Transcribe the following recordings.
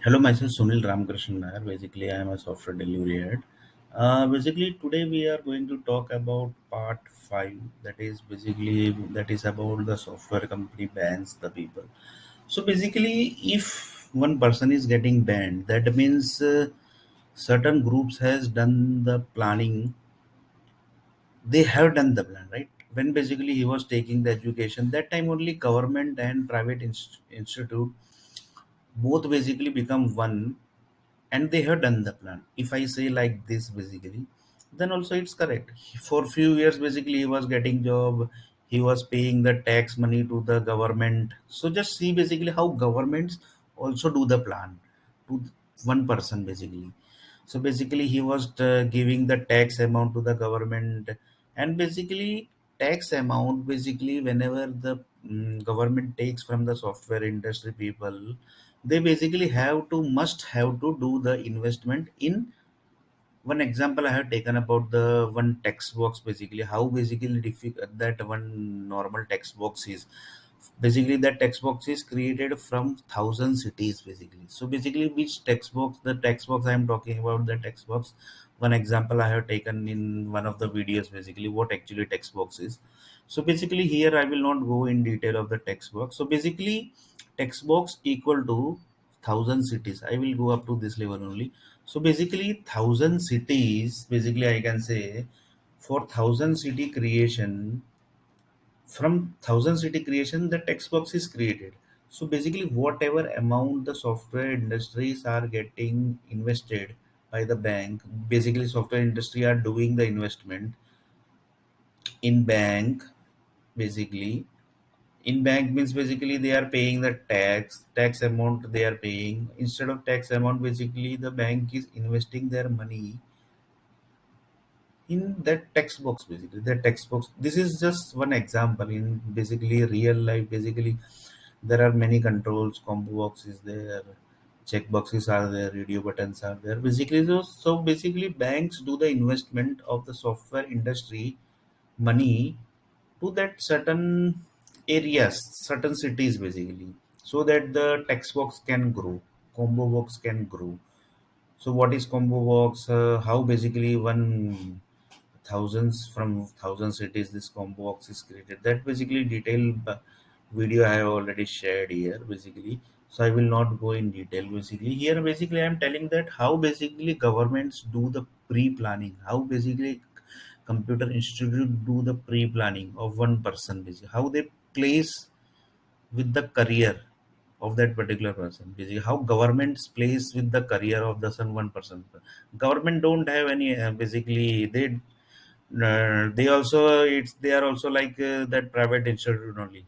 Hello, myself Sunil Ramakrishnan Nair. Basically, I am a software delivery head. Basically, today we are going to talk about part five. That is about the software company bans the people. So basically, if one person is getting banned, that means certain groups has done the planning. They have done the plan, right? When basically he was taking the education, that time only government and private institute both basically become one, and they have done the plan. If I say like this basically, then also it's correct. For few years basically he was getting job, he was paying the tax money to the government. So just see basically how governments also do the plan to one person basically. So basically he was giving the tax amount to the government, and basically tax amount basically whenever the government takes from the software industry people, they basically must have to do the investment in. One example I have taken about the one text box, basically how basically that one normal text box is. Basically that text box is created from thousand cities basically. So basically which text box, the text box I am talking about, the text box, one example I have taken in one of the videos, basically what actually text box is. So basically here I will not go in detail of the text box. So basically text box equal to thousand cities. I will go up to this level only. So basically thousand cities, basically I can say, for thousand city creation, from thousand city creation the text box is created. So basically whatever amount the software industries are getting invested by the bank, basically software industry are doing the investment in bank. Basically in bank means basically they are paying the tax amount they are paying. Instead of tax amount, basically the bank is investing their money in that text box. Basically the text box, this is just one example. In basically real life, basically there are many controls, combo box is there, check boxes are there, radio buttons are there basically. So basically banks do the investment of the software industry money to that certain areas, certain cities basically, so that the text box can grow, combo box can grow. So what is combo box? How basically one thousands from thousand cities this combo box is created, that basically detailed video I have already shared here basically. So I will not go in detail. Basically here basically I am telling that how basically governments do the pre-planning, how basically computer institute do the pre-planning of one person, basically how they place with the career of that particular person. Basically how governments place with the career of the some one person. Government don't have any basically they also, they are also like that private institute only,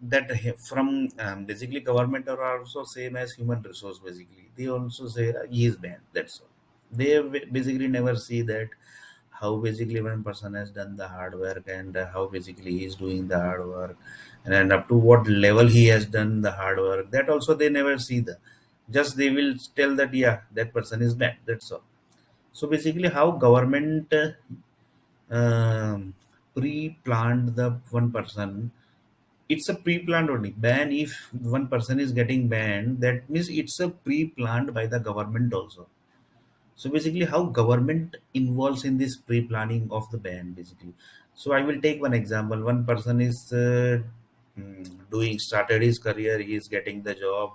that from basically government are also same as human resource. Basically they also say he is banned, that's all. They basically never see that how basically one person has done the hard work, and how basically he is doing the hard work, and up to what level he has done the hard work, that also they never see. The just they will tell that yeah, that person is banned, that's all. So basically how government pre-planned the one person. It's a pre-planned only ban. If one person is getting banned, that means it's a pre-planned by the government also. So basically how government involves in this pre-planning of the ban basically. So I will take one example. One person is doing started his career, he is getting the job,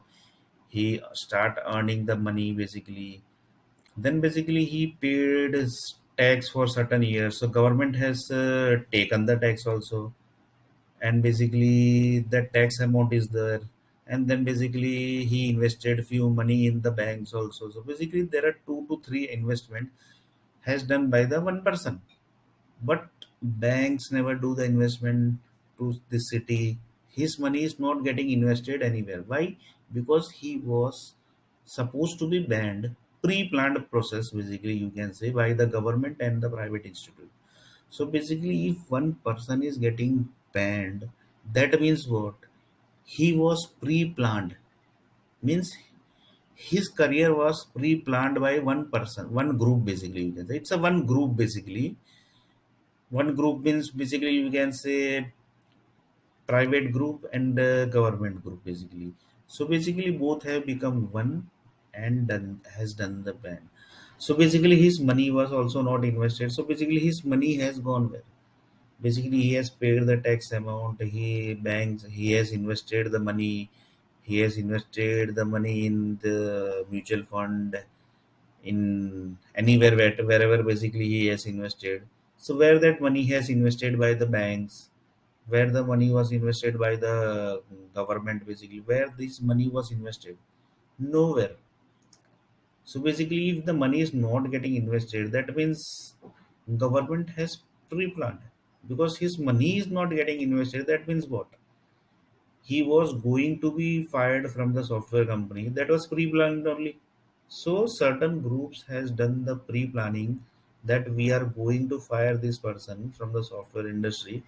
he start earning the money basically. Then basically he paid his tax for certain years, so government has taken the tax also, and basically that tax amount is there. And then basically he invested few money in the banks also. So basically there are two to three investment has done by the one person, but banks never do the investment to the city. His money is not getting invested anywhere. Why? Because he was supposed to be banned, pre-planned process basically, you can say, by the government and the private institute. So basically if one person is getting banned, that means what? He was pre-planned, means his career was pre-planned by one person, one group basically, you can say. It's a one group basically. One group means basically you can say private group and government group basically. So basically both have become one, and has done the ban. So basically, his money was also not invested. So basically, his money has gone where? Basically, he has paid the tax amount. He banks. He has invested the money. He has invested the money in the mutual fund, in anywhere wherever basically he has invested. So where that money has invested by the banks, where the money was invested by the government, basically where this money was invested, nowhere. So basically, if the money is not getting invested, that means government has pre-planned, because his money is not getting invested. That means what? He was going to be fired from the software company. That was pre-planned only. So certain groups has done the pre-planning that we are going to fire this person from the software industry.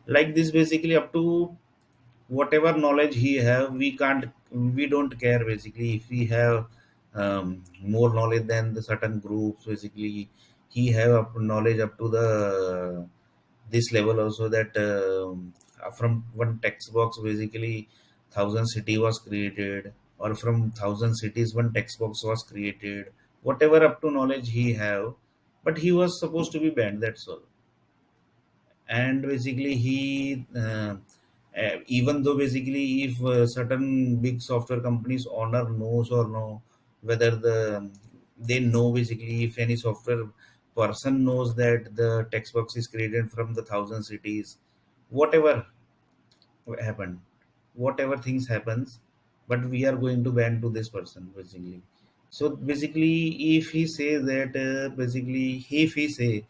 Like this, basically up to whatever knowledge he have, we don't care basically if we have more knowledge than the certain groups. Basically, he have knowledge up to the this level also, that from one text box basically thousand city was created, or from thousand cities one text box was created, whatever up to knowledge he have. But he was supposed to be banned, that's all. And basically he even though basically if certain big software companies owner knows or no, whether they know basically if any software person knows that the text box is created from the thousand cities, whatever happened, whatever things happens, but we are going to ban to this person basically. So basically if he say that basically if he say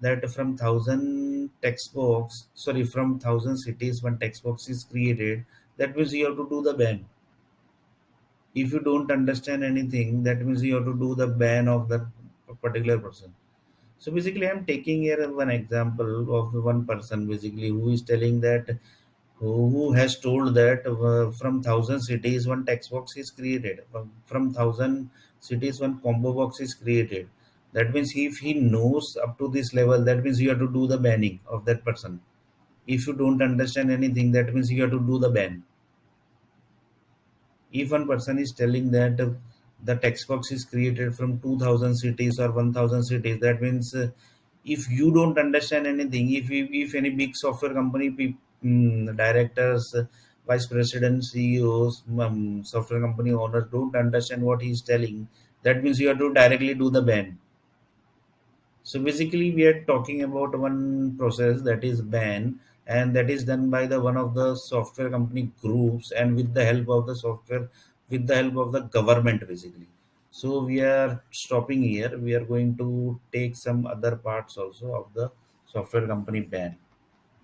that from thousand text box, sorry, from thousand cities one text box is created, that means you have to do the ban. If you don't understand anything, that means you have to do the ban of that particular person. So basically I'm taking here one example of one person basically who is telling that, who has told that from thousand cities one text box is created, from thousand cities one combo box is created. That means if he knows up to this level, that means you have to do the banning of that person. If you don't understand anything, that means you have to do the ban. If one person is telling that the text box is created from 2000 cities or 1000 cities, that means if you don't understand anything, if any big software company directors, vice presidents, CEOs, software company owners don't understand what he is telling, that means you have to directly do the ban. So basically, we are talking about one process, that is ban, and that is done by the one of the software company groups, and with the help of the software, with the help of the government, basically. So we are stopping here. We are going to take some other parts also of the software company ban.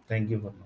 Thank you for now.